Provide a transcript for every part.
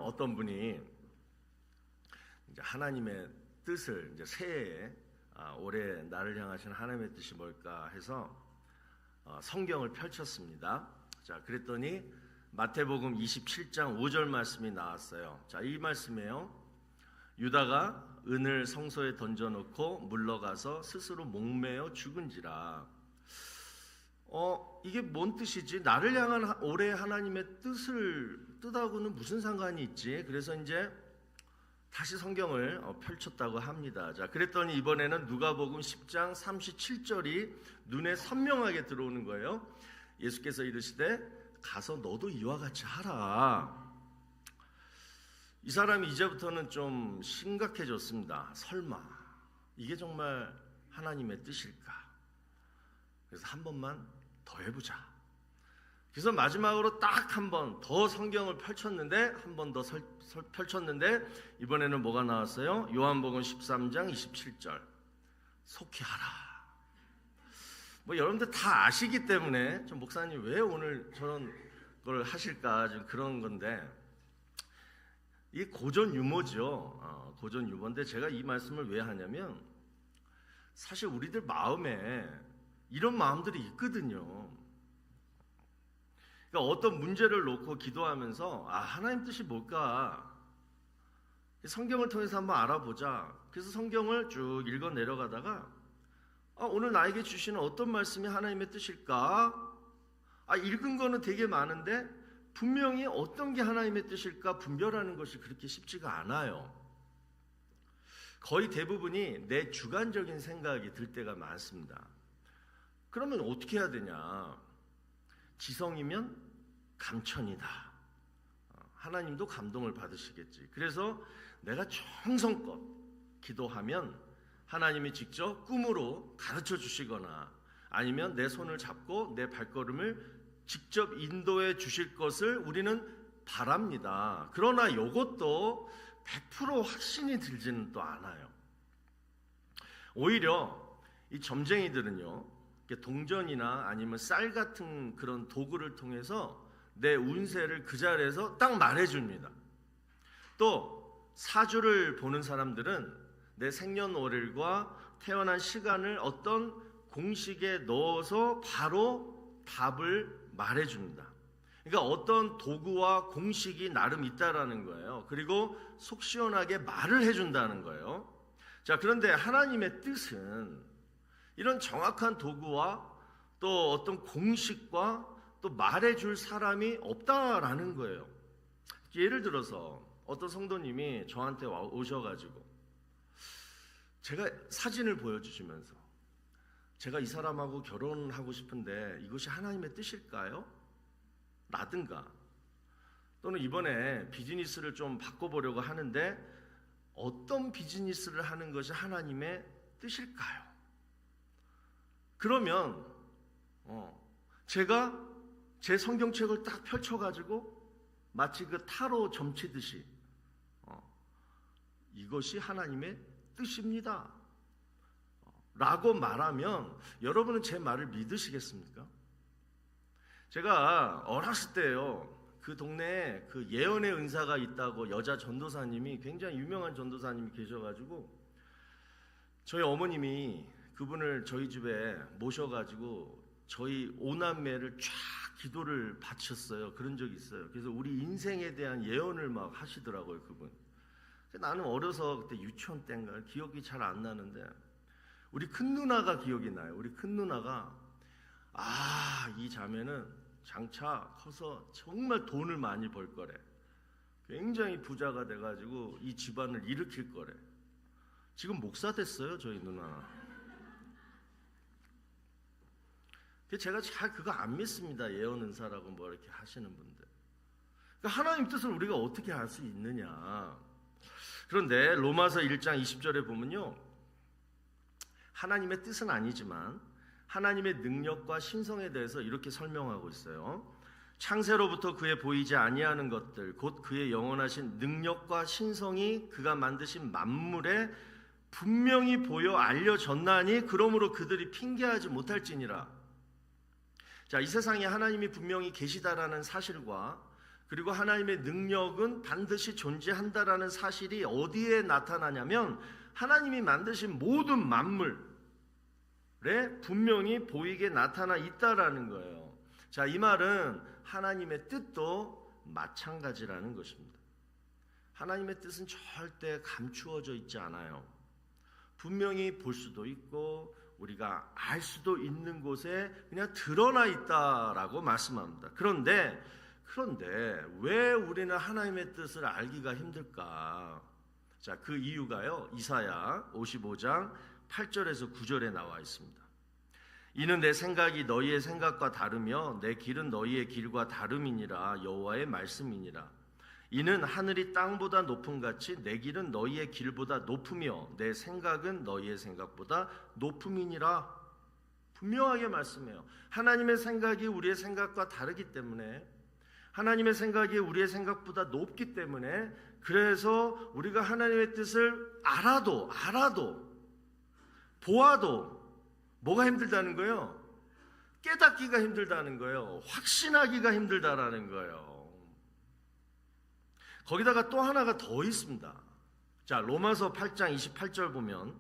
어떤 분이 이제 하나님의 뜻을 이제 새해에 올해 나를 향하신 하나님의 뜻이 뭘까 해서 성경을 펼쳤습니다. 자, 그랬더니 마태복음 27장 5절 말씀이 나왔어요. 자, 이 말씀이에요. 유다가 은을 성소에 던져놓고 물러가서 스스로 목매어 죽은지라. 이게 뭔 뜻이지? 나를 향한 올해 하나님의 뜻하고는 무슨 상관이 있지? 그래서 이제 다시 성경을 펼쳤다고 합니다. 자, 그랬더니 이번에는 누가복음 10장 37절이 눈에 선명하게 들어오는 거예요. 예수께서 이르시되 가서 너도 이와 같이 하라. 이 사람이 이제부터는 좀 심각해졌습니다. 설마 이게 정말 하나님의 뜻일까? 그래서 한 번만 더 해보자. 그래서 마지막으로 딱 한 번 더 성경을 펼쳤는데, 한 번 더 펼쳤는데 이번에는 뭐가 나왔어요? 요한복음 13장 27절 속히 하라. 뭐 여러분들 다 아시기 때문에 좀 목사님 왜 오늘 저런 걸 하실까 좀 그런 건데, 이게 고전 유머죠. 고전 유머인데 제가 이 말씀을 왜 하냐면 사실 우리들 마음에 이런 마음들이 있거든요. 그러니까 어떤 문제를 놓고 기도하면서 하나님 뜻이 뭘까? 성경을 통해서 한번 알아보자. 그래서 성경을 쭉 읽어 내려가다가 오늘 나에게 주시는 어떤 말씀이 하나님의 뜻일까? 읽은 거는 되게 많은데 분명히 어떤 게 하나님의 뜻일까 분별하는 것이 그렇게 쉽지가 않아요. 거의 대부분이 내 주관적인 생각이 들 때가 많습니다. 그러면 어떻게 해야 되냐? 지성이면 감천이다. 하나님도 감동을 받으시겠지. 그래서 내가 정성껏 기도하면 하나님이 직접 꿈으로 가르쳐 주시거나 아니면 내 손을 잡고 내 발걸음을 직접 인도해 주실 것을 우리는 바랍니다. 그러나 이것도 100% 확신이 들지는 또 않아요. 오히려 이 점쟁이들은요, 동전이나 아니면 쌀 같은 그런 도구를 통해서 내 운세를 그 자리에서 딱 말해줍니다. 또 사주를 보는 사람들은 내 생년월일과 태어난 시간을 어떤 공식에 넣어서 바로 답을 말해줍니다. 그러니까 어떤 도구와 공식이 나름 있다라는 거예요. 그리고 속 시원하게 말을 해준다는 거예요. 자, 그런데 하나님의 뜻은 이런 정확한 도구와 또 어떤 공식과 또 말해줄 사람이 없다라는 거예요. 예를 들어서 어떤 성도님이 저한테 오셔가지고 제가 사진을 보여주시면서 제가 이 사람하고 결혼하고 싶은데 이것이 하나님의 뜻일까요? 라든가, 또는 이번에 비즈니스를 좀 바꿔보려고 하는데 어떤 비즈니스를 하는 것이 하나님의 뜻일까요? 그러면 제가 제 성경책을 딱 펼쳐가지고 마치 그 타로 점치듯이 이것이 하나님의 뜻입니다 라고 말하면 여러분은 제 말을 믿으시겠습니까? 제가 어렸을 때요, 그 동네에 그 예언의 은사가 있다고 여자 전도사님이, 굉장히 유명한 전도사님이 계셔가지고 저희 어머님이 그분을 저희 집에 모셔가지고 저희 오남매를 쫙 기도를 바쳤어요. 그런 적이 있어요. 그래서 우리 인생에 대한 예언을 막 하시더라고요, 그분. 나는 어려서 그때 유치원 때인가 기억이 잘 안 나는데 우리 큰 누나가 기억이 나요. 우리 큰 누나가 이 자매는 장차 커서 정말 돈을 많이 벌 거래. 굉장히 부자가 돼가지고 이 집안을 일으킬 거래. 지금 목사 됐어요, 저희 누나. 제가 잘 그거 안 믿습니다. 예언 은사라고 뭐 이렇게 하시는 분들. 그러니까 하나님 뜻을 우리가 어떻게 알 수 있느냐. 그런데 로마서 1장 20절에 보면요, 하나님의 뜻은 아니지만 하나님의 능력과 신성에 대해서 이렇게 설명하고 있어요. 창세로부터 그의 보이지 아니하는 것들 곧 그의 영원하신 능력과 신성이 그가 만드신 만물에 분명히 보여 알려졌나니 그러므로 그들이 핑계하지 못할지니라. 자, 이 세상에 하나님이 분명히 계시다라는 사실과 그리고 하나님의 능력은 반드시 존재한다라는 사실이 어디에 나타나냐면 하나님이 만드신 모든 만물에 분명히 보이게 나타나 있다라는 거예요. 자, 이 말은 하나님의 뜻도 마찬가지라는 것입니다. 하나님의 뜻은 절대 감추어져 있지 않아요. 분명히 볼 수도 있고 우리가 알 수도 있는 곳에 그냥 드러나 있다라고 말씀합니다. 그런데 왜 우리는 하나님의 뜻을 알기가 힘들까? 자, 그 이유가요, 이사야 55장 8절에서 9절에 나와 있습니다. 이는 내 생각이 너희의 생각과 다르며 내 길은 너희의 길과 다름이니라. 여호와의 말씀이니라. 이는 하늘이 땅보다 높음 같이 내 길은 너희의 길보다 높으며 내 생각은 너희의 생각보다 높음이니라. 분명하게 말씀해요. 하나님의 생각이 우리의 생각과 다르기 때문에, 하나님의 생각이 우리의 생각보다 높기 때문에, 그래서 우리가 하나님의 뜻을 알아도 보아도 뭐가 힘들다는 거예요? 깨닫기가 힘들다는 거예요. 확신하기가 힘들다라는 거예요. 거기다가 또 하나가 더 있습니다. 자, 로마서 8장 28절 보면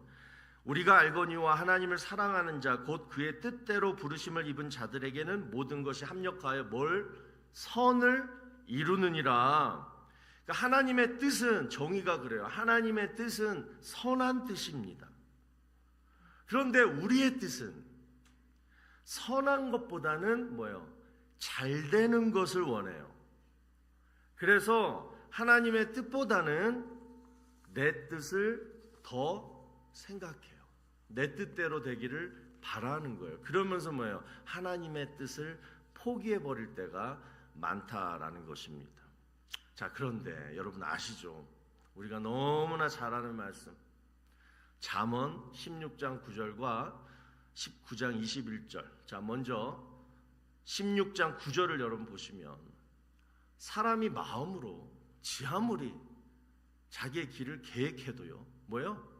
우리가 알거니와 하나님을 사랑하는 자 곧 그의 뜻대로 부르심을 입은 자들에게는 모든 것이 합력하여 뭘? 선을 이루느니라. 그러니까 하나님의 뜻은, 정의가 그래요. 하나님의 뜻은 선한 뜻입니다. 그런데 우리의 뜻은 선한 것보다는 뭐예요? 잘 되는 것을 원해요. 그래서 하나님의 뜻보다는 내 뜻을 더 생각해요. 내 뜻대로 되기를 바라는 거예요. 그러면서 뭐예요? 하나님의 뜻을 포기해버릴 때가 많다라는 것입니다. 자, 그런데 여러분 아시죠? 우리가 너무나 잘 아는 말씀, 잠언 16장 9절과 19장 21절. 자, 먼저 16장 9절을 여러분 보시면 사람이 마음으로 지 아무리 자기의 길을 계획해도요, 뭐예요?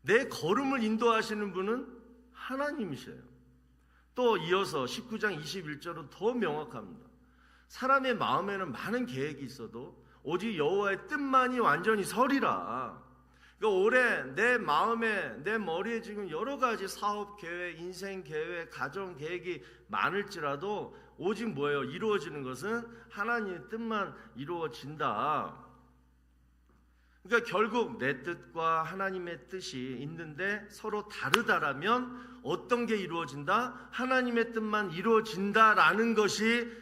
내 걸음을 인도하시는 분은 하나님이세요. 또 이어서 19장 21절은 더 명확합니다. 사람의 마음에는 많은 계획이 있어도 오직 여호와의 뜻만이 완전히 서리라. 그러니까 올해 내 마음에, 내 머리에 지금 여러 가지 사업 계획, 인생 계획, 가정 계획이 많을지라도 오직 뭐예요? 이루어지는 것은 하나님의 뜻만 이루어진다. 그러니까 결국 내 뜻과 하나님의 뜻이 있는데 서로 다르다라면 어떤 게 이루어진다? 하나님의 뜻만 이루어진다라는 것이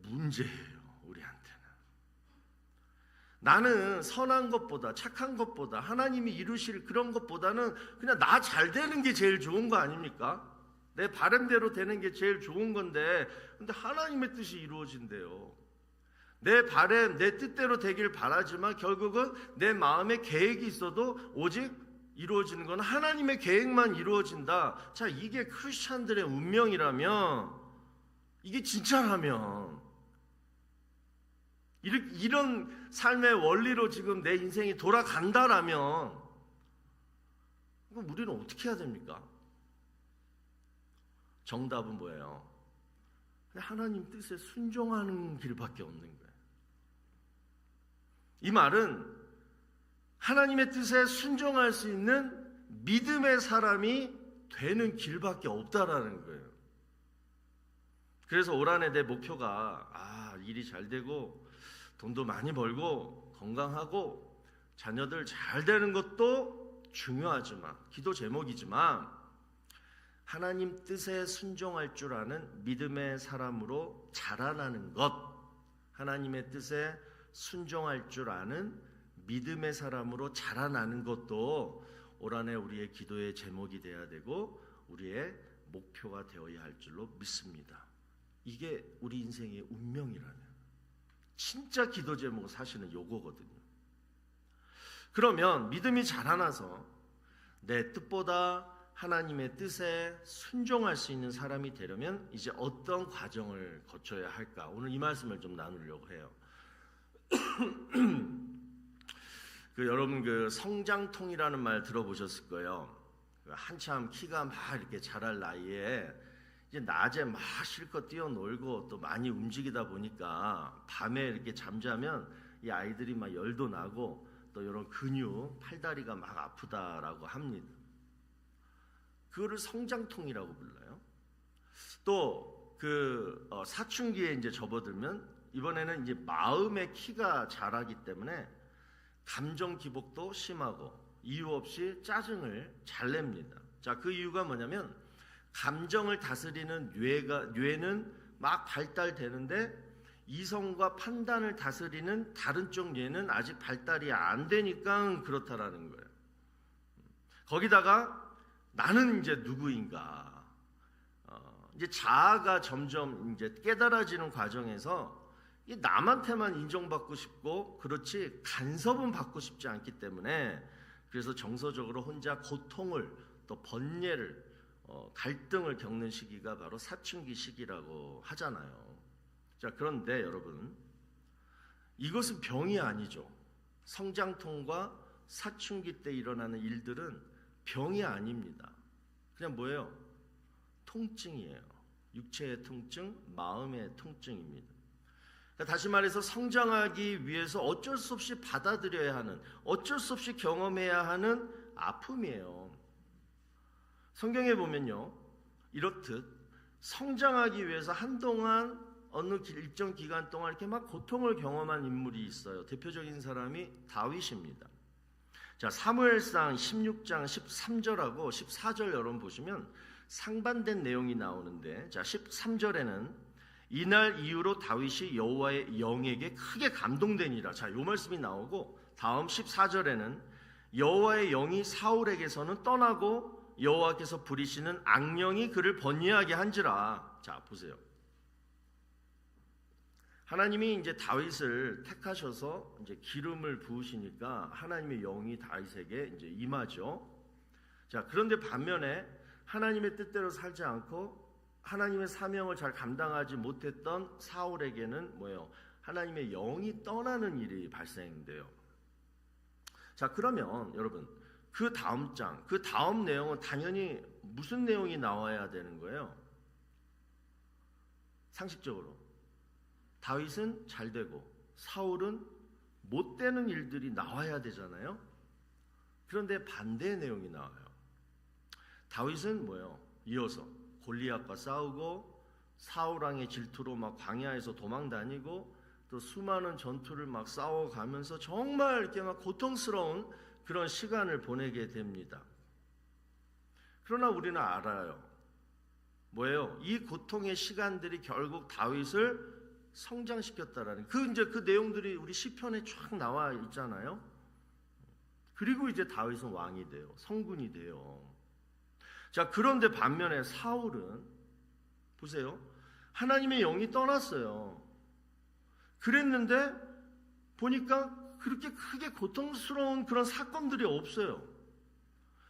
문제예요. 우리한테는. 나는 선한 것보다, 착한 것보다, 하나님이 이루실 그런 것보다는 그냥 나 잘 되는 게 제일 좋은 거 아닙니까? 내 바람대로 되는 게 제일 좋은 건데, 근데 하나님의 뜻이 이루어진대요. 내 바람, 내 뜻대로 되길 바라지만 결국은 내 마음에 계획이 있어도 오직 이루어지는 건 하나님의 계획만 이루어진다. 자, 이게 크리스찬들의 운명이라면, 이게 진짜라면, 이런 삶의 원리로 지금 내 인생이 돌아간다라면, 그럼 우리는 어떻게 해야 됩니까? 정답은 뭐예요? 하나님 뜻에 순종하는 길밖에 없는 거예요. 이 말은 하나님의 뜻에 순종할 수 있는 믿음의 사람이 되는 길밖에 없다라는 거예요. 그래서 올 한해 내 목표가 일이 잘 되고 돈도 많이 벌고 건강하고 자녀들 잘 되는 것도 중요하지만, 기도 제목이지만, 하나님 뜻에 순종할 줄 아는 믿음의 사람으로 자라나는 것, 하나님의 뜻에 순종할 줄 아는 믿음의 사람으로 자라나는 것도 올 한해 우리의 기도의 제목이 되어야 되고 우리의 목표가 되어야 할 줄로 믿습니다. 이게 우리 인생의 운명이라면, 진짜 기도 제목은 사실은 요거거든요. 그러면 믿음이 자라나서 내 뜻보다 하나님의 뜻에 순종할 수 있는 사람이 되려면 이제 어떤 과정을 거쳐야 할까? 오늘 이 말씀을 좀 나누려고 해요. 여러분 성장통이라는 말 들어보셨을 거예요. 한참 키가 막 이렇게 자랄 나이에 이제 낮에 막 실컷 뛰어놀고 또 많이 움직이다 보니까 밤에 이렇게 잠자면 이 아이들이 막 열도 나고 또 이런 근육, 팔다리가 막 아프다라고 합니다. 그거를 성장통이라고 불러요. 또 사춘기에 이제 접어들면 이번에는 이제 마음의 키가 자라기 때문에 감정 기복도 심하고 이유 없이 짜증을 잘 냅니다. 자, 그 이유가 뭐냐면 감정을 다스리는 뇌는 막 발달되는데 이성과 판단을 다스리는 다른 쪽 뇌는 아직 발달이 안 되니까 그렇다라는 거예요. 거기다가 나는 이제 누구인가? 이제 자아가 점점 이제 깨달아지는 과정에서 남한테만 인정받고 싶고 그렇지 간섭은 받고 싶지 않기 때문에 그래서 정서적으로 혼자 고통을 또 번뇌를 갈등을 겪는 시기가 바로 사춘기 시기라고 하잖아요. 자, 그런데 여러분 이것은 병이 아니죠. 성장통과 사춘기 때 일어나는 일들은 병이 아닙니다. 그냥 뭐예요? 통증이에요. 육체의 통증, 마음의 통증입니다. 다시 말해서 성장하기 위해서 어쩔 수 없이 받아들여야 하는, 어쩔 수 없이 경험해야 하는 아픔이에요. 성경에 보면요, 이렇듯 성장하기 위해서 한동안 어느 일정 기간 동안 이렇게 막 고통을 경험한 인물이 있어요. 대표적인 사람이 다윗입니다. 자, 사무엘상 16장 13절하고 14절 여러분 보시면 상반된 내용이 나오는데, 자 13절에는 이날 이후로 다윗이 여호와의 영에게 크게 감동되니라. 자, 요 말씀이 나오고 다음 14절에는 여호와의 영이 사울에게서는 떠나고 여호와께서 부리시는 악령이 그를 번뇌하게 한지라. 자, 보세요. 하나님이 이제 다윗을 택하셔서 이제 기름을 부으시니까 하나님의 영이 다윗에게 이제 임하죠. 자, 그런데 반면에 하나님의 뜻대로 살지 않고 하나님의 사명을 잘 감당하지 못했던 사울에게는 뭐예요? 하나님의 영이 떠나는 일이 발생돼요. 자, 그러면 여러분 그 다음 장, 그 다음 내용은 당연히 무슨 내용이 나와야 되는 거예요? 상식적으로 다윗은 잘 되고 사울은 못 되는 일들이 나와야 되잖아요. 그런데 반대의 내용이 나와요. 다윗은 뭐예요? 이어서 골리앗과 싸우고 사울 왕의 질투로 막 광야에서 도망 다니고 또 수많은 전투를 막 싸워가면서 정말 이렇게 막 고통스러운 그런 시간을 보내게 됩니다. 그러나 우리는 알아요. 뭐예요? 이 고통의 시간들이 결국 다윗을 성장시켰다라는 그 내용들이 우리 시편에 쫙 나와 있잖아요. 그리고 이제 다윗은 왕이 돼요. 성군이 돼요. 자, 그런데 반면에 사울은 보세요. 하나님의 영이 떠났어요. 그랬는데 보니까 그렇게 크게 고통스러운 그런 사건들이 없어요.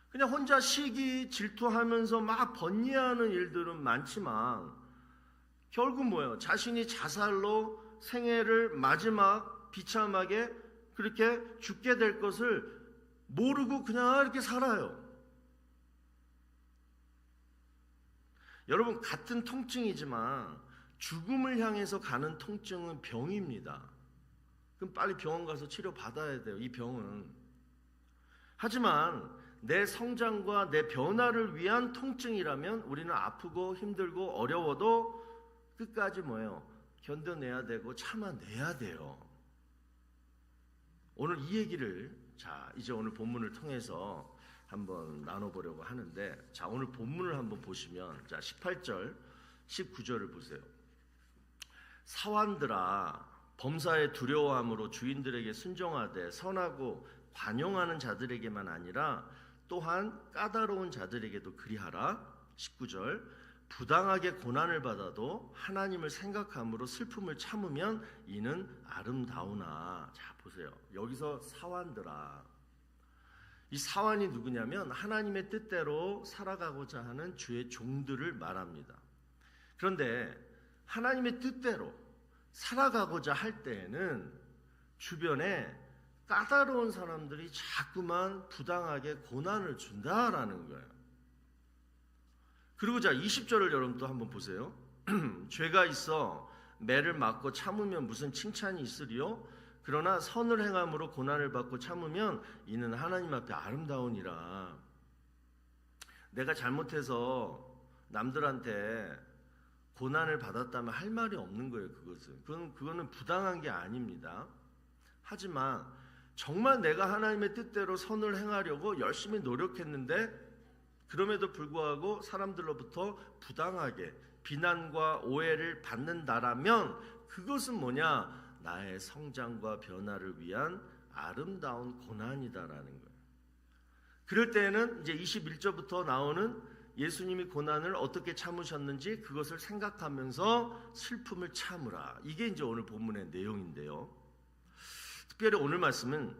그냥 혼자 시기 질투하면서 막 번뇌하는 일들은 많지만 결국 뭐예요? 자신이 자살로 생애를 마지막 비참하게 그렇게 죽게 될 것을 모르고 그냥 이렇게 살아요. 여러분, 같은 통증이지만 죽음을 향해서 가는 통증은 병입니다. 그럼 빨리 병원 가서 치료 받아야 돼요. 이 병은. 하지만 내 성장과 내 변화를 위한 통증이라면 우리는 아프고 힘들고 어려워도 끝까지 뭐예요? 견뎌내야 되고 참아내야 돼요. 오늘 이 얘기를 이제 오늘 본문을 통해서 한번 나눠보려고 하는데, 자, 오늘 본문을 한번 보시면, 자, 18절, 19절을 보세요. 사환들아, 범사의 두려워함으로 주인들에게 순종하되 선하고 관용하는 자들에게만 아니라 또한 까다로운 자들에게도 그리하라. 19절, 부당하게 고난을 받아도 하나님을 생각함으로 슬픔을 참으면 이는 아름다우나. 자, 보세요. 여기서 사환들아, 이 사환이 누구냐면 하나님의 뜻대로 살아가고자 하는 주의 종들을 말합니다. 그런데 하나님의 뜻대로 살아가고자 할 때에는 주변에 까다로운 사람들이 자꾸만 부당하게 고난을 준다라는 거예요. 그리고 자 20절을 여러분 또 한번 보세요. 죄가 있어 매를 맞고 참으면 무슨 칭찬이 있으리요? 그러나 선을 행함으로 고난을 받고 참으면 이는 하나님 앞에 아름다우니라. 내가 잘못해서 남들한테 고난을 받았다면 할 말이 없는 거예요. 그거는 부당한 게 아닙니다. 하지만 정말 내가 하나님의 뜻대로 선을 행하려고 열심히 노력했는데 그럼에도 불구하고 사람들로부터 부당하게 비난과 오해를 받는다라면 그것은 뭐냐? 나의 성장과 변화를 위한 아름다운 고난이다라는 거예요. 그럴 때에는 이제 21절부터 나오는 예수님이 고난을 어떻게 참으셨는지 그것을 생각하면서 슬픔을 참으라. 이게 이제 오늘 본문의 내용인데요. 특별히 오늘 말씀은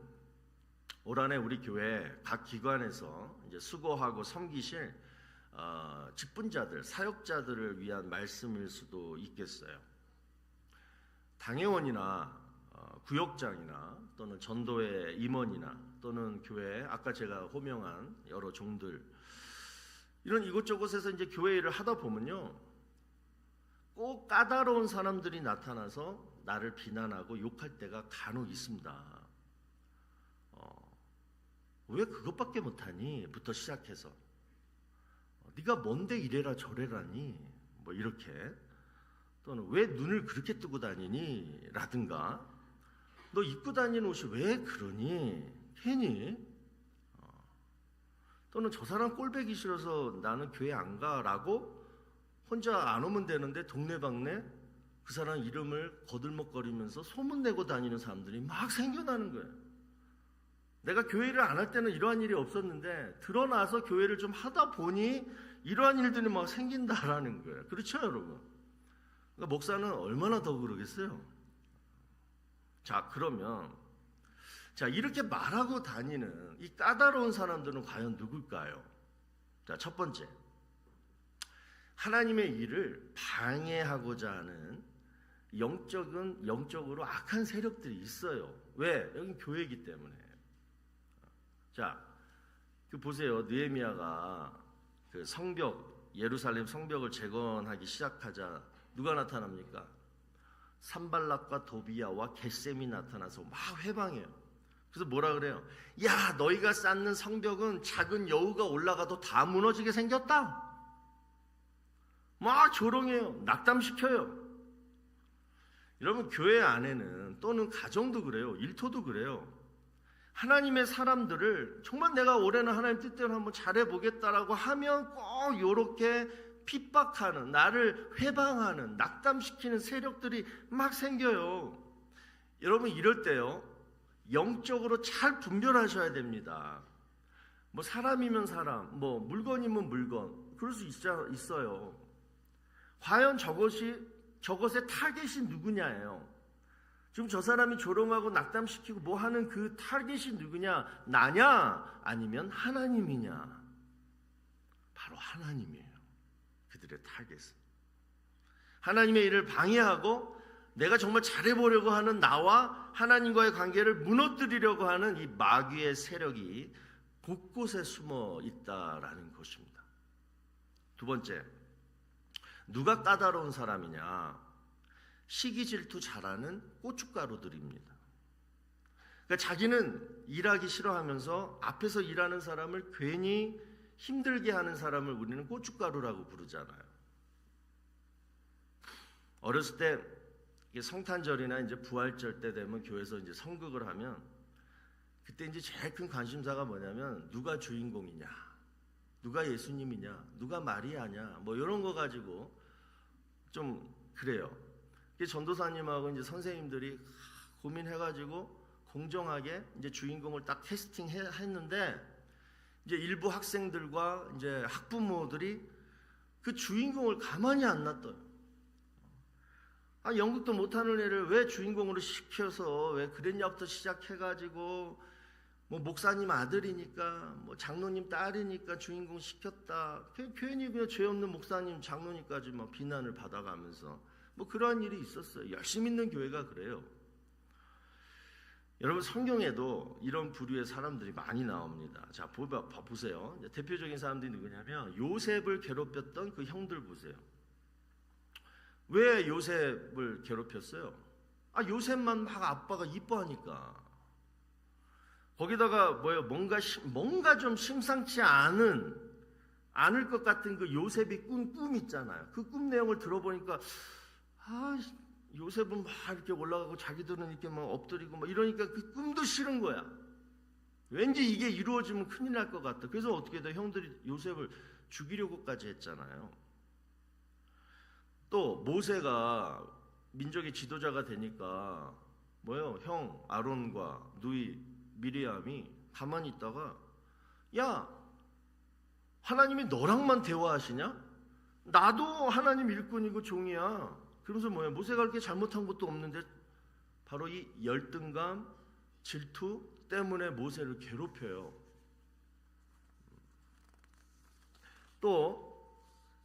올 한해 우리 교회 각 기관에서 이제 수고하고 섬기실 직분자들, 사역자들을 위한 말씀일 수도 있겠어요. 당회원이나 구역장이나 또는 전도회 임원이나 또는 교회 아까 제가 호명한 여러 종들 이런 이곳저곳에서 이제 교회 일을 하다 보면요, 꼭 까다로운 사람들이 나타나서 나를 비난하고 욕할 때가 간혹 있습니다. 왜 그것밖에 못하니? 부터 시작해서 네가 뭔데 이래라 저래라니? 뭐 이렇게 또는 왜 눈을 그렇게 뜨고 다니니? 라든가 너 입고 다니는 옷이 왜 그러니? 괜히? 또는 저 사람 꼴배기 싫어서 나는 교회 안 가라고 혼자 안 오면 되는데 동네방네 그 사람 이름을 거들먹거리면서 소문내고 다니는 사람들이 막 생겨나는 거예요. 내가 교회를 안 할 때는 이러한 일이 없었는데 드러나서 교회를 좀 하다 보니 이러한 일들이 막 생긴다라는 거예요. 그렇죠, 여러분? 그러니까 목사는 얼마나 더 그러겠어요? 자, 그러면 이렇게 말하고 다니는 이 까다로운 사람들은 과연 누굴까요? 자, 첫 번째, 하나님의 일을 방해하고자 하는 영적으로 악한 세력들이 있어요. 왜? 여긴 교회이기 때문에. 자, 보세요. 느헤미야가 그 성벽, 예루살렘 성벽을 재건하기 시작하자 누가 나타납니까? 산발락과 도비야와 겟셈이 나타나서 막 회방해요. 그래서 뭐라 그래요? 야, 너희가 쌓는 성벽은 작은 여우가 올라가도 다 무너지게 생겼다. 막 조롱해요. 낙담시켜요. 여러분, 교회 안에는 또는 가정도 그래요. 일터도 그래요. 하나님의 사람들을 정말 내가 올해는 하나님 뜻대로 한번 잘해보겠다라고 하면 꼭 이렇게 핍박하는, 나를 회방하는, 낙담시키는 세력들이 막 생겨요. 여러분, 이럴 때요, 영적으로 잘 분별하셔야 됩니다. 뭐 사람이면 사람, 뭐 물건이면 물건, 그럴 수 있어요. 과연 저것의 타겟이 누구냐예요. 지금 저 사람이 조롱하고 낙담시키고 뭐 하는 그 타겟이 누구냐? 나냐? 아니면 하나님이냐? 바로 하나님이에요. 그들의 타겟은. 하나님의 일을 방해하고 내가 정말 잘해보려고 하는 나와 하나님과의 관계를 무너뜨리려고 하는 이 마귀의 세력이 곳곳에 숨어 있다라는 것입니다. 두 번째, 누가 까다로운 사람이냐? 시기 질투 잘하는 고춧가루들입니다. 그러니까 자기는 일하기 싫어하면서 앞에서 일하는 사람을 괜히 힘들게 하는 사람을 우리는 고춧가루라고 부르잖아요. 어렸을 때 성탄절이나 이제 부활절 때 되면 교회에서 이제 성극을 하면 그때 이제 제일 큰 관심사가 뭐냐면 누가 주인공이냐, 누가 예수님이냐, 누가 마리아냐, 뭐 이런 거 가지고 좀 그래요. 전도사님하고 이제 선생님들이 고민해가지고 공정하게 이제 주인공을 딱 캐스팅했는데 이제 일부 학생들과 이제 학부모들이 그 주인공을 가만히 안 놔둬요. 연극도 못하는 애를 왜 주인공으로 시켜서 왜 그랬냐부터 시작해가지고 뭐 목사님 아들이니까 뭐 장로님 딸이니까 주인공 시켰다. 괜히 그냥 죄 없는 목사님 장로님까지 막 비난을 받아가면서 뭐 그러한 일이 있었어요. 열심히 있는 교회가 그래요. 여러분 성경에도 이런 부류의 사람들이 많이 나옵니다. 자, 보세요. 대표적인 사람들이 누구냐면 요셉을 괴롭혔던 그 형들 보세요. 왜 요셉을 괴롭혔어요? 요셉만 막 아빠가 이뻐하니까. 거기다가 뭔가 좀 심상치 않을 것 같은 그 요셉이 꾼 꿈 있잖아요. 그 꿈 내용을 들어보니까 요셉은 막 이렇게 올라가고 자기들은 이렇게 막 엎드리고 막 이러니까 그 꿈도 싫은 거야. 왠지 이게 이루어지면 큰일 날 것 같다. 그래서 어떻게 돼? 형들이 요셉을 죽이려고까지 했잖아요. 또 모세가 민족의 지도자가 되니까 형 아론과 누이 미리암이 가만히 있다가 야, 하나님이 너랑만 대화하시냐? 나도 하나님 일꾼이고 종이야. 그러면서 모세가 그렇게 잘못한 것도 없는데 바로 이 열등감, 질투 때문에 모세를 괴롭혀요. 또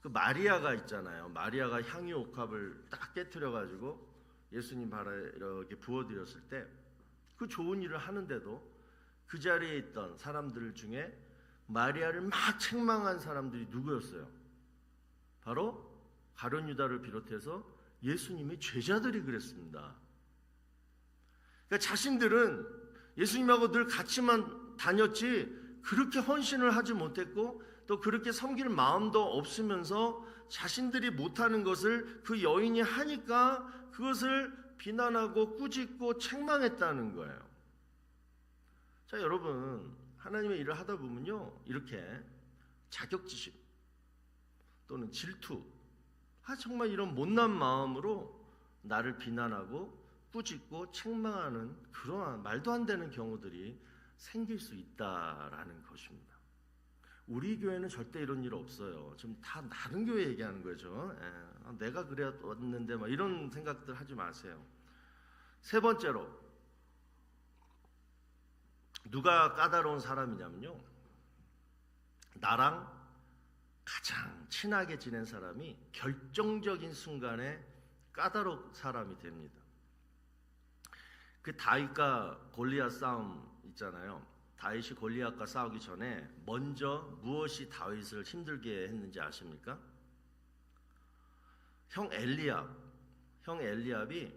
그 마리아가 있잖아요. 마리아가 향유 옥합을 딱 깨트려 가지고 예수님 발에 이렇게 부어드렸을 때 그 좋은 일을 하는데도 그 자리에 있던 사람들 중에 마리아를 막 책망한 사람들이 누구였어요? 바로 가룟 유다를 비롯해서 예수님의 제자들이 그랬습니다. 그러니까 자신들은 예수님하고 늘 같이만 다녔지 그렇게 헌신을 하지 못했고 또 그렇게 섬길 마음도 없으면서 자신들이 못하는 것을 그 여인이 하니까 그것을 비난하고 꾸짖고 책망했다는 거예요. 자, 여러분, 하나님의 일을 하다 보면요, 이렇게 자격지심 또는 질투, 정말 이런 못난 마음으로 나를 비난하고 꾸짖고 책망하는 그러한 말도 안 되는 경우들이 생길 수 있다라는 것입니다. 우리 교회는 절대 이런 일 없어요. 지금 다 다른 교회 얘기하는 거죠. 내가 그랬는데 막 이런 생각들 하지 마세요. 세 번째로 누가 까다로운 사람이냐면요, 나랑 가장 친하게 지낸 사람이 결정적인 순간에 까다로운 사람이 됩니다. 그 다윗과 골리앗 싸움 있잖아요. 다윗이 골리앗과 싸우기 전에 먼저 무엇이 다윗을 힘들게 했는지 아십니까? 형 엘리압이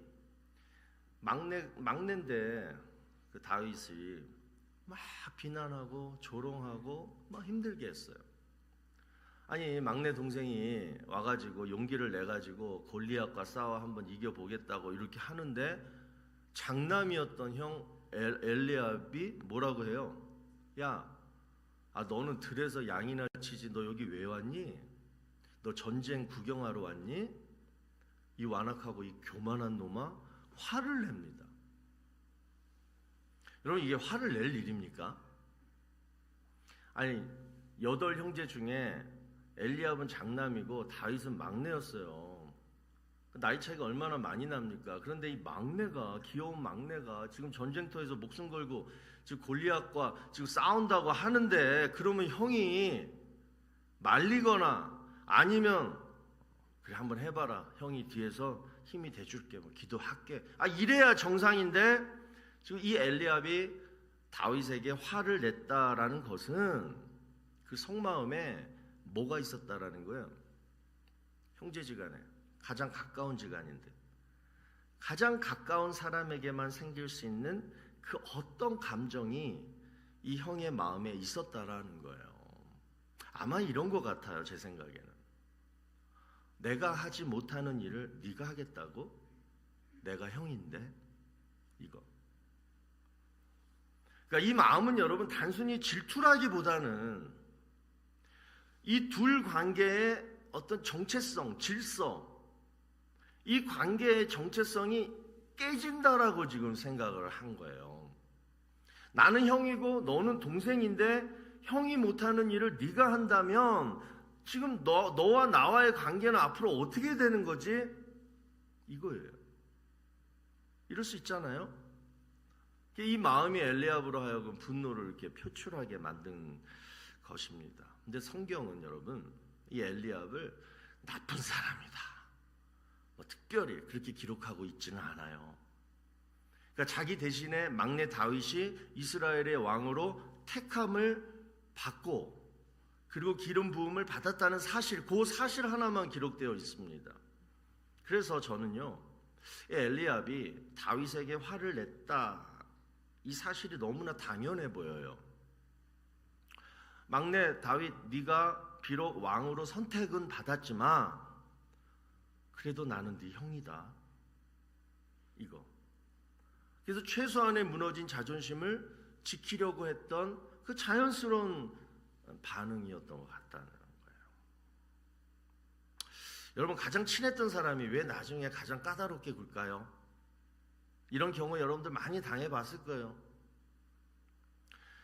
막내인데 그 다윗이 막 비난하고 조롱하고 막 힘들게 했어요. 아니, 막내 동생이 와가지고 용기를 내가지고 골리앗과 싸워 한번 이겨보겠다고 이렇게 하는데 장남이었던 형 엘리압이 뭐라고 해요? 야, 너는 들에서 양이나 치지 너 여기 왜 왔니? 너 전쟁 구경하러 왔니? 이 완악하고 이 교만한 놈아, 화를 냅니다. 여러분, 이게 화를 낼 일입니까? 아니, 8 형제 중에 엘리압은 장남이고 다윗은 막내였어요. 나이 차이가 얼마나 많이 납니까? 그런데 이 막내가, 귀여운 막내가 지금 전쟁터에서 목숨 걸고 지금 골리앗과 지금 싸운다고 하는데, 그러면 형이 말리거나 아니면 그래 한번 해봐라, 형이 뒤에서 힘이 돼줄게, 기도할게, 이래야 정상인데 지금 이 엘리압이 다윗에게 화를 냈다라는 것은 그 속마음에 뭐가 있었다라는 거예요. 형제지간에 가장 가까운 지간인데 가장 가까운 사람에게만 생길 수 있는 그 어떤 감정이 이 형의 마음에 있었다라는 거예요. 아마 이런 것 같아요. 제 생각에는 내가 하지 못하는 일을 네가 하겠다고? 내가 형인데 이거. 그러니까 이 마음은 여러분 단순히 질투라기보다는 이 둘 관계의 어떤 정체성, 질서, 이 관계의 정체성이 깨진다라고 지금 생각을 한 거예요. 나는 형이고 너는 동생인데 형이 못하는 일을 네가 한다면 지금 너와 나와의 관계는 앞으로 어떻게 되는 거지? 이거예요. 이럴 수 있잖아요. 이 마음이 엘리압으로 하여금 분노를 이렇게 표출하게 만든 것입니다. 근데 성경은 여러분 이 엘리압을 나쁜 사람이다, 특별히 그렇게 기록하고 있지는 않아요. 그러니까 자기 대신에 막내 다윗이 이스라엘의 왕으로 택함을 받고 그리고 기름 부음을 받았다는 사실, 그 사실 하나만 기록되어 있습니다. 그래서 저는요, 엘리압이 다윗에게 화를 냈다, 이 사실이 너무나 당연해 보여요. 막내 다윗, 네가 비록 왕으로 선택은 받았지만 그래도 나는 네 형이다, 이거. 그래서 최소한의 무너진 자존심을 지키려고 했던 그 자연스러운 반응이었던 것 같다는 거예요. 여러분, 가장 친했던 사람이 왜 나중에 가장 까다롭게 굴까요? 이런 경우 여러분들 많이 당해봤을 거예요.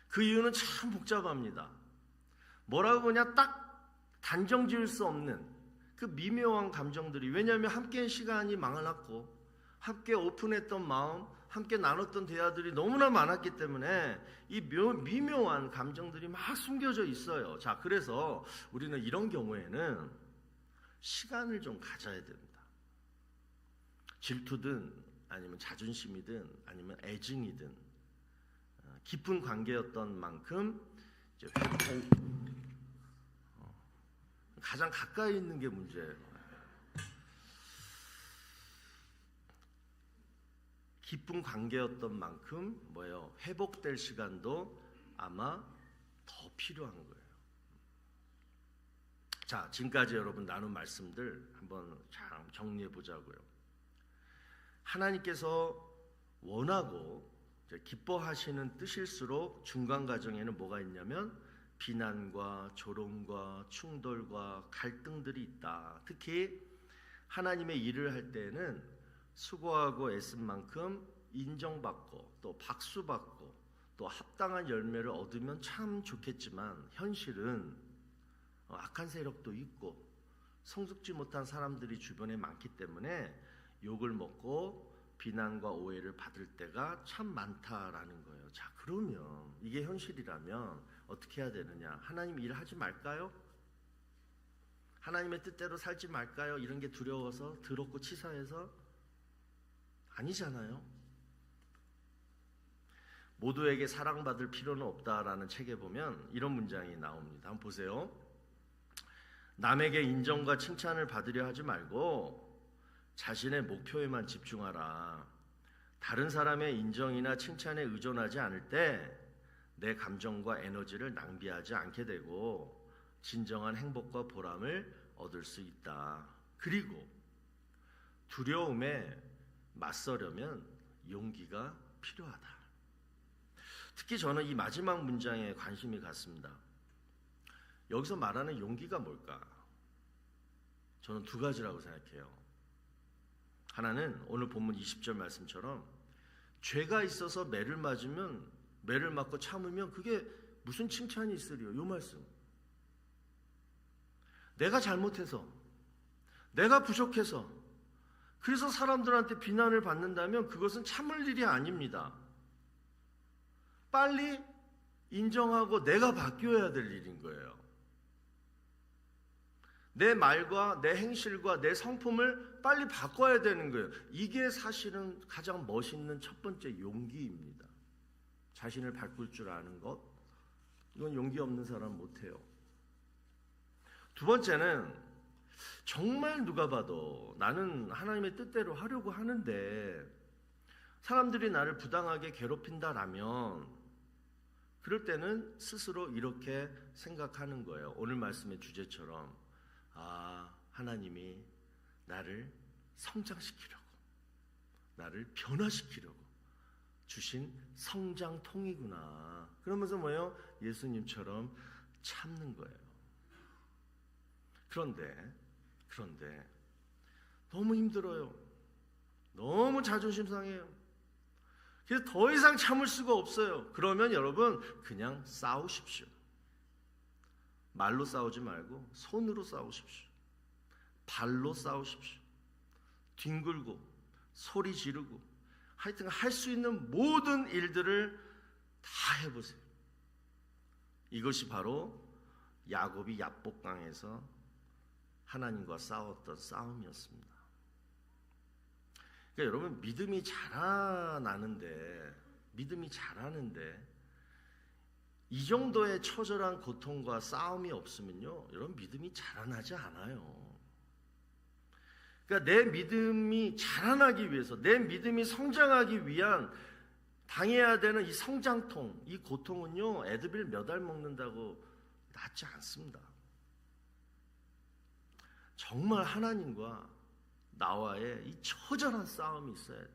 그 이유는 참 복잡합니다. 뭐라고 보냐, 딱 단정 지을 수 없는 그 미묘한 감정들이, 왜냐하면 함께한 시간이 많았고 함께 오픈했던 마음, 함께 나눴던 대화들이 너무나 많았기 때문에 이 미묘한 감정들이 막 숨겨져 있어요. 자, 그래서 우리는 이런 경우에는 시간을 좀 가져야 됩니다. 질투든 아니면 자존심이든 아니면 애증이든 깊은 관계였던 만큼 이제 가장 가까이 있는 게 문제예요. 깊은 관계였던 만큼 회복될 시간도 아마 더 필요한 거예요. 자, 지금까지 여러분 나눈 말씀들 한번 잘 정리해 보자고요. 하나님께서 원하고 기뻐하시는 뜻일수록 중간 과정에는 뭐가 있냐면 비난과 조롱과 충돌과 갈등들이 있다. 특히 하나님의 일을 할 때는 수고하고 애쓴 만큼 인정받고 또 박수받고 또 합당한 열매를 얻으면 참 좋겠지만 현실은 악한 세력도 있고 성숙지 못한 사람들이 주변에 많기 때문에 욕을 먹고 비난과 오해를 받을 때가 참 많다라는 거예요. 자, 그러면 이게 현실이라면 어떻게 해야 되느냐? 하나님 일하지 말까요? 하나님의 뜻대로 살지 말까요? 이런 게 두려워서 더럽고 치사해서? 아니잖아요. 모두에게 사랑받을 필요는 없다라는 책에 보면 이런 문장이 나옵니다. 한번 보세요. 남에게 인정과 칭찬을 받으려 하지 말고 자신의 목표에만 집중하라. 다른 사람의 인정이나 칭찬에 의존하지 않을 때 내 감정과 에너지를 낭비하지 않게 되고 진정한 행복과 보람을 얻을 수 있다. 그리고 두려움에 맞서려면 용기가 필요하다. 특히 저는 이 마지막 문장에 관심이 갔습니다. 여기서 말하는 용기가 뭘까? 저는 두 가지라고 생각해요. 하나는 오늘 본문 20절 말씀처럼 죄가 있어서 매를 맞으면 매를 맞고 참으면 그게 무슨 칭찬이 있으리요? 요 말씀. 내가 잘못해서, 내가 부족해서, 그래서 사람들한테 비난을 받는다면 그것은 참을 일이 아닙니다. 빨리 인정하고 내가 바뀌어야 될 일인 거예요. 내 말과 내 행실과 내 성품을 빨리 바꿔야 되는 거예요. 이게 사실은 가장 멋있는 첫 번째 용기입니다. 자신을 바꿀 줄 아는 것, 이건 용기 없는 사람 못해요. 두 번째는 정말 누가 봐도 나는 하나님의 뜻대로 하려고 하는데 사람들이 나를 부당하게 괴롭힌다라면 그럴 때는 스스로 이렇게 생각하는 거예요. 오늘 말씀의 주제처럼 하나님이 나를 성장시키려고, 나를 변화시키려고 주신 성장통이구나. 그러면서 뭐예요? 예수님처럼 참는 거예요. 그런데 너무 힘들어요. 너무 자존심 상해요. 그래서 더 이상 참을 수가 없어요. 그러면 여러분 그냥 싸우십시오. 말로 싸우지 말고 손으로 싸우십시오. 발로 싸우십시오. 뒹굴고 소리 지르고 하여튼 할 수 있는 모든 일들을 다 해보세요. 이것이 바로 야곱이 야복강에서 하나님과 싸웠던 싸움이었습니다. 그러니까 여러분 믿음이 자라나는데 이 정도의 처절한 고통과 싸움이 없으면요, 여러분 믿음이 자라나지 않아요. 그러니까 내 믿음이 자라나기 위해서, 내 믿음이 성장하기 위한 당해야 되는 이 성장통, 이 고통은요, 애드빌 몇 알 먹는다고 낫지 않습니다. 정말 하나님과 나와의 이 처절한 싸움이 있어야 돼요.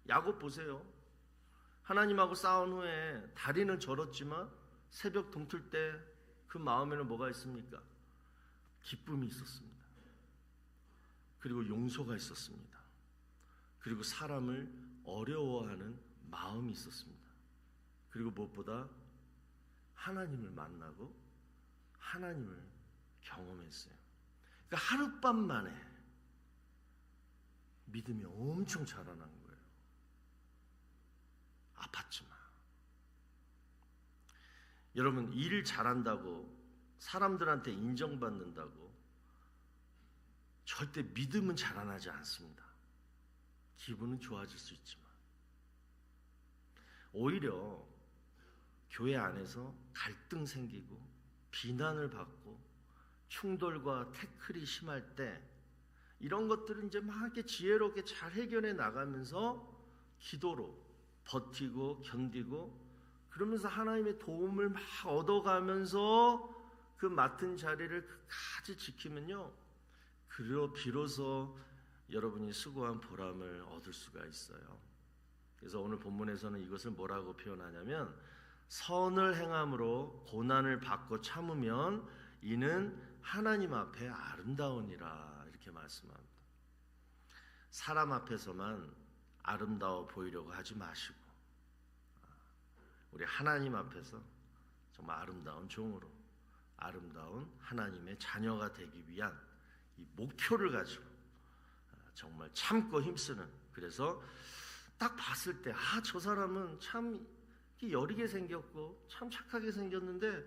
야곱 보세요. 하나님하고 싸운 후에 다리는 절었지만 새벽 동틀 때 그 마음에는 뭐가 있습니까? 기쁨이 있었습니다. 그리고 용서가 있었습니다. 그리고 사람을 어려워하는 마음이 있었습니다. 그리고 무엇보다 하나님을 만나고 하나님을 경험했어요. 그러니까 하룻밤 만에 믿음이 엄청 자라난 거예요. 아팠지만. 여러분, 일 잘한다고 사람들한테 인정받는다고 절대 믿음은 자라나지 않습니다. 기분은 좋아질 수 있지만 오히려 교회 안에서 갈등 생기고 비난을 받고 충돌과 태클이 심할 때 이런 것들은 이제 막 이렇게 지혜롭게 잘 해결해 나가면서 기도로 버티고 견디고 그러면서 하나님의 도움을 막 얻어가면서 그 맡은 자리를 끝까지 지키면요, 비로소 여러분이 수고한 보람을 얻을 수가 있어요. 그래서 오늘 본문에서는 이것을 뭐라고 표현하냐면, 선을 행함으로 고난을 받고 참으면 이는 하나님 앞에 아름다우니라, 이렇게 말씀합니다. 사람 앞에서만 아름다워 보이려고 하지 마시고 우리 하나님 앞에서 정말 아름다운 종으로, 아름다운 하나님의 자녀가 되기 위한 이 목표를 가지고 정말 참고 힘쓰는, 그래서 딱 봤을 때 저 사람은 참 여리게 생겼고 참 착하게 생겼는데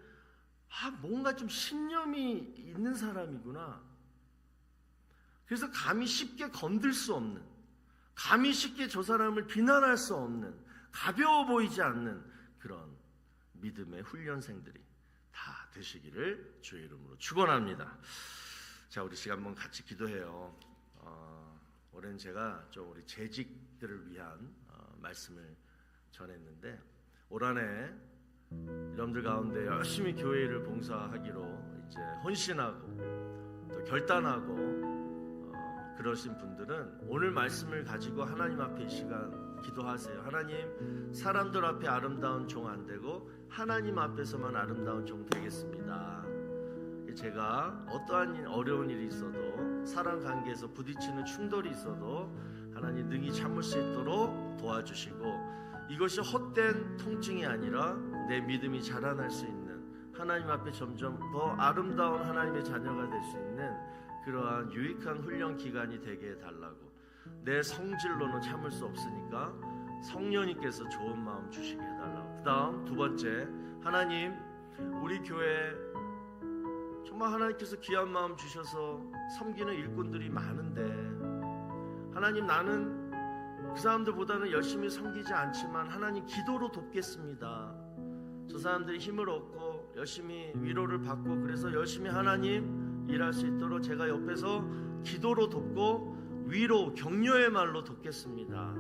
뭔가 좀 신념이 있는 사람이구나. 그래서 감히 쉽게 건들 수 없는, 감히 쉽게 저 사람을 비난할 수 없는, 가벼워 보이지 않는 그런 믿음의 훈련생들이 다 되시기를 주의 이름으로 축원합니다. 자, 우리 시간 한번 같이 기도해요. 올해는 제가 좀 우리 재직들을 위한 말씀을 전했는데, 올 한 해 여러분들 가운데 열심히 교회를 봉사하기로 이제 헌신하고 또 결단하고 그러신 분들은 오늘 말씀을 가지고 하나님 앞에 이 시간 기도하세요. 하나님, 사람들 앞에 아름다운 종 안 되고 하나님 앞에서만 아름다운 종 되겠습니다. 제가 어떠한 어려운 일이 있어도, 사람 관계에서 부딪히는 충돌이 있어도 하나님 능히 참을 수 있도록 도와주시고, 이것이 헛된 통증이 아니라 내 믿음이 자라날 수 있는, 하나님 앞에 점점 더 아름다운 하나님의 자녀가 될 수 있는 그러한 유익한 훈련 기간이 되게 해달라고. 내 성질로는 참을 수 없으니까 성령님께서 좋은 마음 주시게 해달라고. 그 다음 두 번째, 하나님, 우리 교회 정말 하나님께서 귀한 마음 주셔서 섬기는 일꾼들이 많은데, 하나님, 나는 그 사람들보다는 열심히 섬기지 않지만 하나님 기도로 돕겠습니다. 저 사람들이 힘을 얻고 열심히 위로를 받고 그래서 열심히 하나님 일할 수 있도록 제가 옆에서 기도로 돕고 위로, 격려의 말로 돕겠습니다.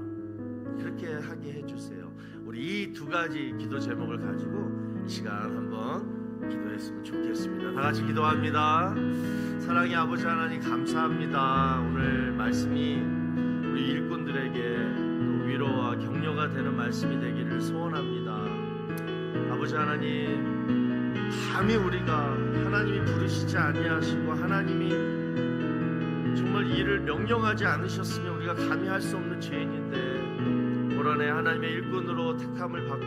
그렇게 하게 해주세요. 우리 이 두 가지 기도 제목을 가지고 이 시간 한번 기도했으면 좋겠습니다. 다 같이 기도합니다. 사랑의 아버지 하나님, 감사합니다. 오늘 말씀이 우리 일꾼들에게 또 위로와 격려가 되는 말씀이 되기를 소원합니다. 아버지 하나님, 감히 우리가 하나님이 부르시지 아니하시고 하나님이 정말 일을 명령하지 않으셨으면 우리가 감히 할 수 없는 죄인인데, 올 한 해 하나님의 일꾼으로 택함을 받고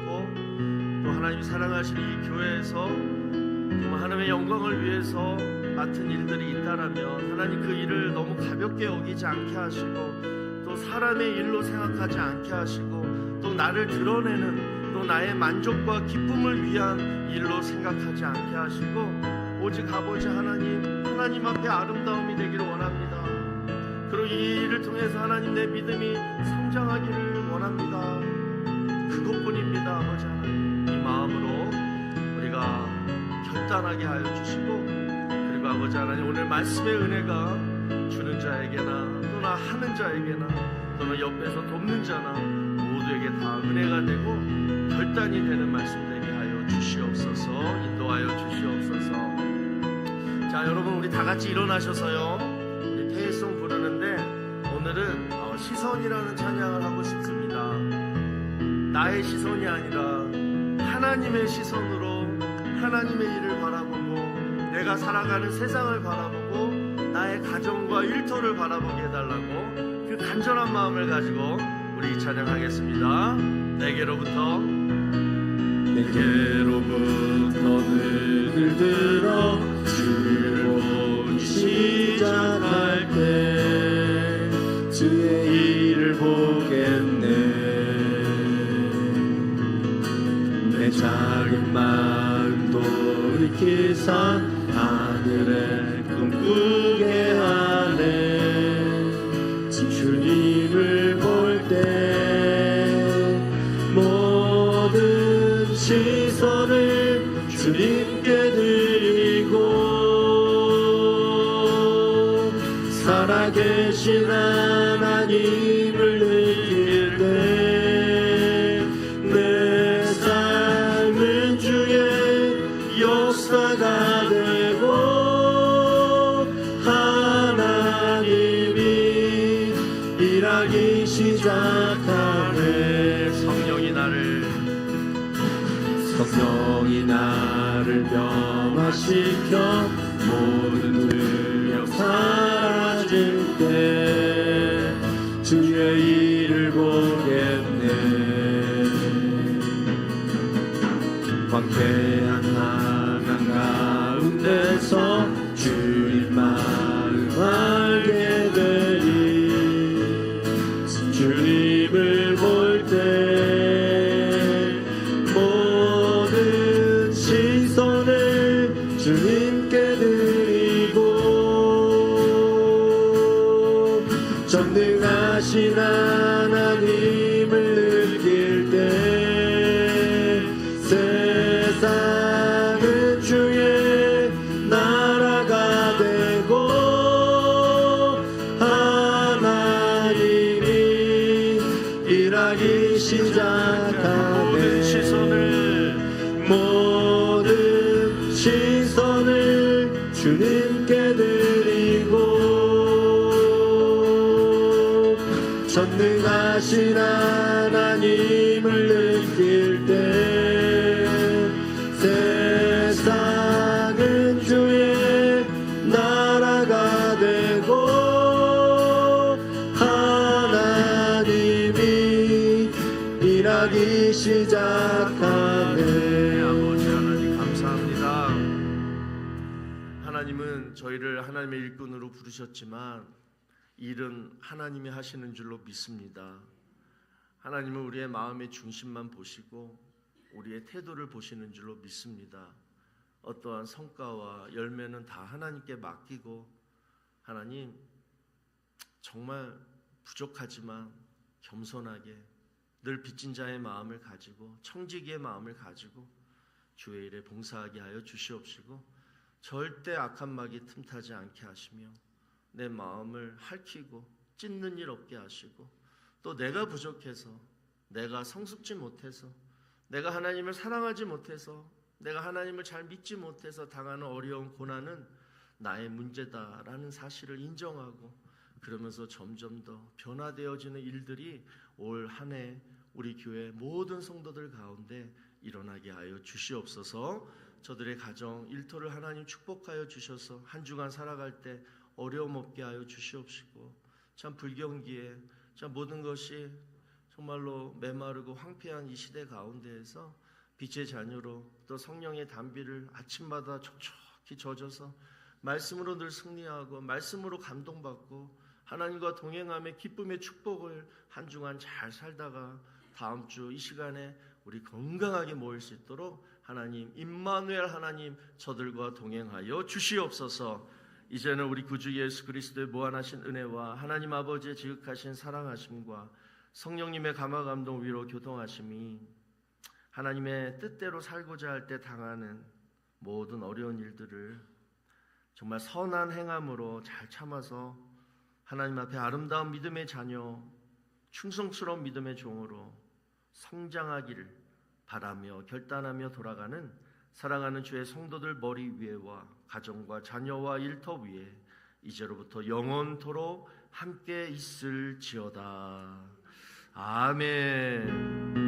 또 하나님이 사랑하시는 이 교회에서 정말 하나님의 영광을 위해서 맡은 일들이 있다라면 하나님 그 일을 너무 가볍게 여기지 않게 하시고, 또 사람의 일로 생각하지 않게 하시고, 또 나를 드러내는, 또 나의 만족과 기쁨을 위한 일로 생각하지 않게 하시고, 오직 아버지 하나님 앞에 아름다움이 되기를 원합니다. 그리고 이 일을 통해서 하나님 내 믿음이 성장하기를 원합니다. 그것뿐입니다. 아버지 하나님, 이 마음으로 우리가 결단하게 하여 주시고, 그리고 아버지 하나님 오늘 말씀의 은혜가 주는 자에게나 또나 하는 자에게나 또는 옆에서 돕는 자나 모두에게 다 은혜가 되고 결단이 되는 말씀 되게 하여 주시옵소서. 인도하여 주시옵소서. 자, 여러분 우리 다 같이 일어나셔서요, 우리 태일송 부르는데 오늘은 시선이라는 찬양을 하고 싶습니다. 나의 시선이 아니라 하나님의 시선으로 하나님의 일을 바라보고 내가 살아가는 세상을 바라보고 나의 가정과 일터를 바라보게 해달라고 그 간절한 마음을 가지고 우리 찬양하겠습니다. 내게로부터 눈을 들어 주를 보기 시작할 때 주의 일을 보겠네. 내 작은 마음 돌이키사 하늘에 꿈꾸게 하네. 주님을 볼 때 모든 시선을 주님께 드리고 살아계신 하나님을 느낄 때 내 삶은 주의 역사가 되고 하나님이 일하기 시작하네. 성령이 나를 변화시켜 모든 능력 사라질 때 주의 일을 보겠네. 광대한 한강 가운데서 주님만을 알게 되리. 주님을 볼 때 모든 시선을 주님께 드리고 전능하신 하나님을 느낄 때 세상은 주의 나라가 되고 하나님이 일하기 시작하네. 모든 시선을 주님께 드리고 전능하신 하나님을 느낄 때 세상은 주의 나라가 되고 하나님이 일하기 시작하네. 아버지 하나님 감사합니다. 하나님은 저희를 하나님의 일꾼으로 부르셨지만 일은 하나님이 하시는 줄로 믿습니다. 하나님은 우리의 마음의 중심만 보시고 우리의 태도를 보시는 줄로 믿습니다. 어떠한 성과와 열매는 다 하나님께 맡기고, 하나님 정말 부족하지만 겸손하게 늘 빚진 자의 마음을 가지고 청지기의 마음을 가지고 주의 일에 봉사하게 하여 주시옵시고, 절대 악한 막이 틈타지 않게 하시며 내 마음을 핥히고 찢는 일 없게 하시고, 또 내가 부족해서, 내가 성숙지 못해서, 내가 하나님을 사랑하지 못해서, 내가 하나님을 잘 믿지 못해서 당하는 어려운 고난은 나의 문제다라는 사실을 인정하고, 그러면서 점점 더 변화되어지는 일들이 올 한 해 우리 교회 모든 성도들 가운데 일어나게 하여 주시옵소서. 저들의 가정, 일터를 하나님 축복하여 주셔서 한 주간 살아갈 때 어려움 없게 하여 주시옵시고, 참 불경기에 참 모든 것이 정말로 메마르고 황폐한 이 시대 가운데에서 빛의 자녀로 또 성령의 단비를 아침마다 촉촉히 젖어서 말씀으로 늘 승리하고 말씀으로 감동받고 하나님과 동행하며 기쁨의 축복을 한 주간 잘 살다가 다음 주 이 시간에 우리 건강하게 모일 수 있도록 하나님 임마누엘 하나님 저들과 동행하여 주시옵소서. 이제는 우리 구주 예수 그리스도의 무한하신 은혜와 하나님 아버지의 지극하신 사랑하심과 성령님의 감화 감동 위로 교통하심이 하나님의 뜻대로 살고자 할 때 당하는 모든 어려운 일들을 정말 선한 행함으로 잘 참아서 하나님 앞에 아름다운 믿음의 자녀, 충성스러운 믿음의 종으로 성장하기를 바라며 결단하며 돌아가는 사랑하는 주의 성도들 머리 위에와 가정과 자녀와 일터 위에 이제로부터 영원토록 함께 있을지어다. 아멘.